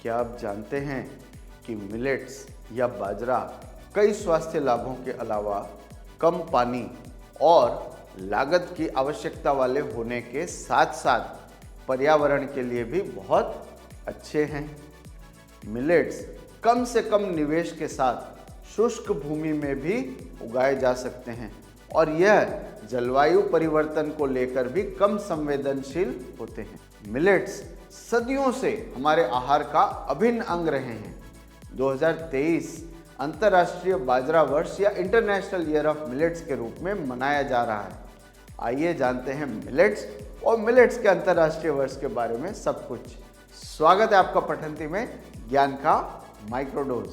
क्या आप जानते हैं कि मिलेट्स या बाजरा कई स्वास्थ्य लाभों के अलावा कम पानी और लागत की आवश्यकता वाले होने के साथ साथ पर्यावरण के लिए भी बहुत अच्छे हैं। मिलेट्स कम से कम निवेश के साथ शुष्क भूमि में भी उगाए जा सकते हैं और यह जलवायु परिवर्तन को लेकर भी कम संवेदनशील होते हैं। मिलेट्स सदियों से हमारे आहार का अभिन्न अंग रहे हैं। 2023 अंतर्राष्ट्रीय बाजरा वर्ष या इंटरनेशनल ईयर ऑफ मिलेट्स के रूप में मनाया जा रहा है। आइए जानते हैं मिलेट्स और मिलेट्स के अंतर्राष्ट्रीय वर्ष के बारे में सब कुछ। स्वागत है आपका पठंती में ज्ञान का माइक्रोडोज।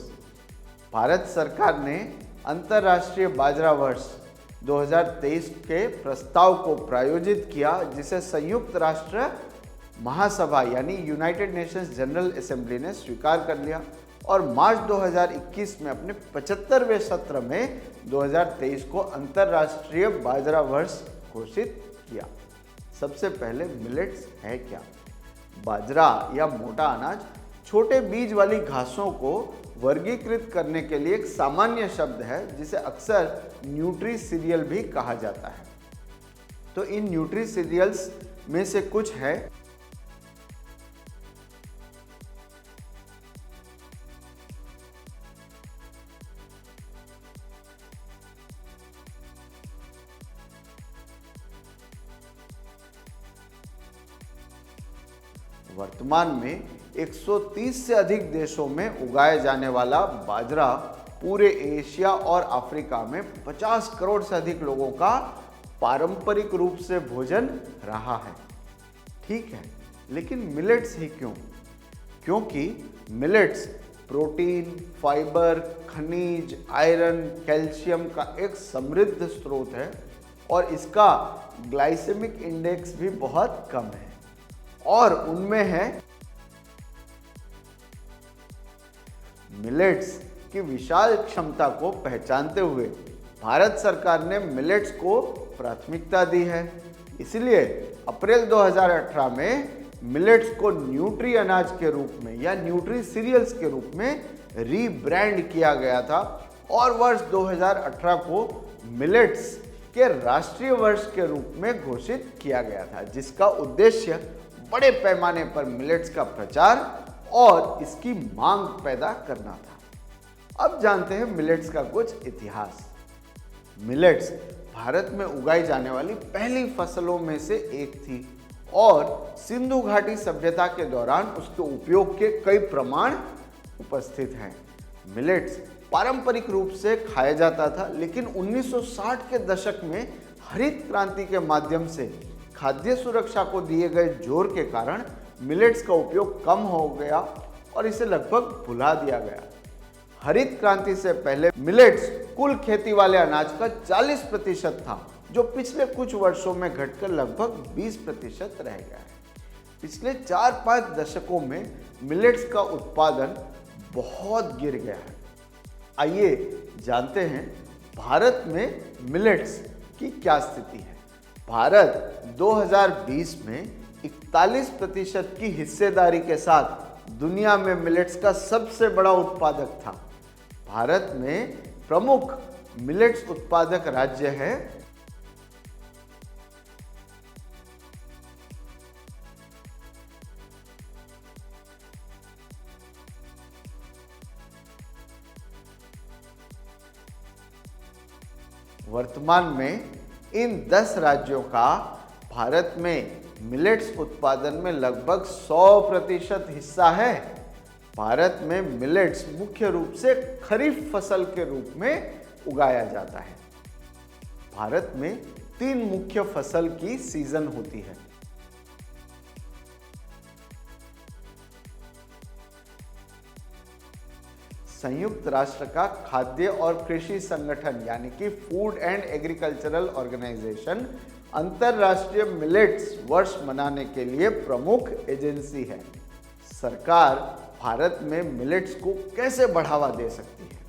भारत सरकार ने अंतर्राष्ट्रीय बाजरा वर्ष 2023 के प्रस्ताव को प्रायोजित किया, जिसे संयुक्त राष्ट्र महासभा यानी यूनाइटेड नेशंस जनरल असेंबली ने स्वीकार कर लिया और मार्च 2021 में अपने 75वें सत्र में 2023 को अंतर्राष्ट्रीय बाजरा वर्ष घोषित किया। सबसे पहले मिलेट्स है क्या? बाजरा या मोटा अनाज छोटे बीज वाली घासों को वर्गीकृत करने के लिए एक सामान्य शब्द है, जिसे अक्सर न्यूट्री सीरियल भी कहा जाता है। तो इन न्यूट्री सीरियल्स में से कुछ है वर्तमान में 130 से अधिक देशों में उगाए जाने वाला बाजरा पूरे एशिया और अफ्रीका में 50 करोड़ से अधिक लोगों का पारंपरिक रूप से भोजन रहा है। ठीक है, लेकिन मिलेट्स ही क्यों? क्योंकि मिलेट्स प्रोटीन, फाइबर, खनिज, आयरन, कैल्शियम का एक समृद्ध स्रोत है और इसका ग्लाइसेमिक इंडेक्स भी बहुत कम है और उनमें है मिलेट्स की विशाल क्षमता को पहचानते हुए भारत सरकार ने मिलेट्स को प्राथमिकता दी है। इसलिए अप्रैल 2018 में मिलेट्स को न्यूट्री अनाज के रूप में या न्यूट्री सीरियल्स के रूप में रीब्रांड किया गया था और वर्ष 2018 को मिलेट्स के राष्ट्रीय वर्ष के रूप में घोषित किया गया था, जिसका उद्देश्य बड़े पैमाने पर मिलेट्स का प्रचार और इसकी मांग पैदा करना था। अब जानते हैं मिलेट्स का कुछ इतिहास। मिलेट्स भारत में उगाई जाने वाली पहली फसलों में से एक थी और सिंधु घाटी सभ्यता के दौरान उसके उपयोग के कई प्रमाण उपस्थित हैं। मिलेट्स पारंपरिक रूप से खाया जाता था, लेकिन 1960 के दशक में हरित क्रांति के माध्यम से खाद्य सुरक्षा को दिए गए जोर के कारण मिलेट्स का उपयोग कम हो गया और इसे लगभग भुला दिया गया। हरित क्रांति से पहले मिलेट्स कुल खेती वाले अनाज का 40% था, जो पिछले कुछ वर्षों में घटकर लगभग 20% रह गया है। पिछले 4-5 दशकों में मिलेट्स का उत्पादन बहुत गिर गया है। आइए जानते हैं भारत में मिलेट्स की क्या स्थिति है। भारत 2020 में 41% की हिस्सेदारी के साथ दुनिया में मिलेट्स का सबसे बड़ा उत्पादक था। भारत में प्रमुख मिलेट्स उत्पादक राज्य है वर्तमान में इन 10 राज्यों का भारत में मिलेट्स उत्पादन में लगभग 100% हिस्सा है। भारत में मिलेट्स मुख्य रूप से खरीफ फसल के रूप में उगाया जाता है। भारत में 3 मुख्य फसल की सीजन होती है। संयुक्त राष्ट्र का खाद्य और कृषि संगठन यानी कि फूड एंड एग्रीकल्चरल ऑर्गेनाइजेशन अंतर्राष्ट्रीय मिलेट्स वर्ष मनाने के लिए प्रमुख एजेंसी है। सरकार भारत में मिलेट्स को कैसे बढ़ावा दे सकती है?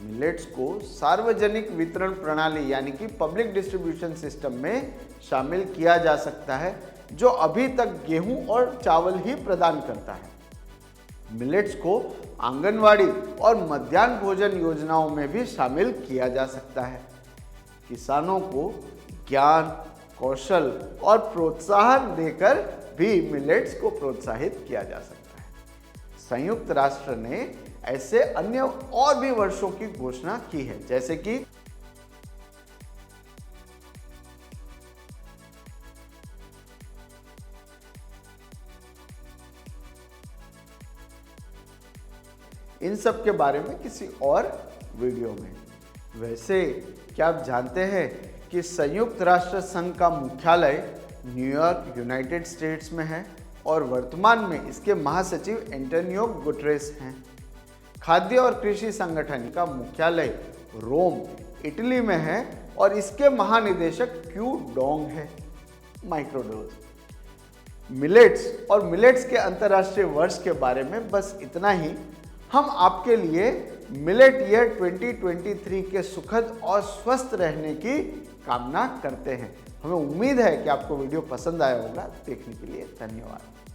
मिलेट्स को सार्वजनिक वितरण प्रणाली यानी कि पब्लिक डिस्ट्रीब्यूशन सिस्टम में शामिल किया जा सकता है, जो अभी तक गेहूं और चावल ही प्रदान करता है। मिलेट्स को आंगनवाड़ी और मध्याह्न भोजन योजनाओं में भी शामिल किया जा सकता है। किसानों को ज्ञान, कौशल और प्रोत्साहन देकर भी मिलेट्स को प्रोत्साहित किया जा सकता है। संयुक्त राष्ट्र ने ऐसे अन्य और भी वर्षों की घोषणा की है, जैसे कि इन सब के बारे में किसी और वीडियो में। वैसे क्या आप जानते हैं कि संयुक्त राष्ट्र संघ का मुख्यालय न्यूयॉर्क, यूनाइटेड स्टेट्स में है और वर्तमान में इसके महासचिव एंटोनियो गुटेरेस हैं। खाद्य और कृषि संगठन का मुख्यालय रोम, इटली में है और इसके महानिदेशक क्यू डोंग है। माइक्रोडोज मिलेट्स और मिलेट्स के अंतर्राष्ट्रीय वर्ष के बारे में बस इतना ही। हम आपके लिए मिलेट ईयर 2023 के सुखद और स्वस्थ रहने की कामना करते हैं। हमें उम्मीद है कि आपको वीडियो पसंद आया होगा। देखने के लिए धन्यवाद।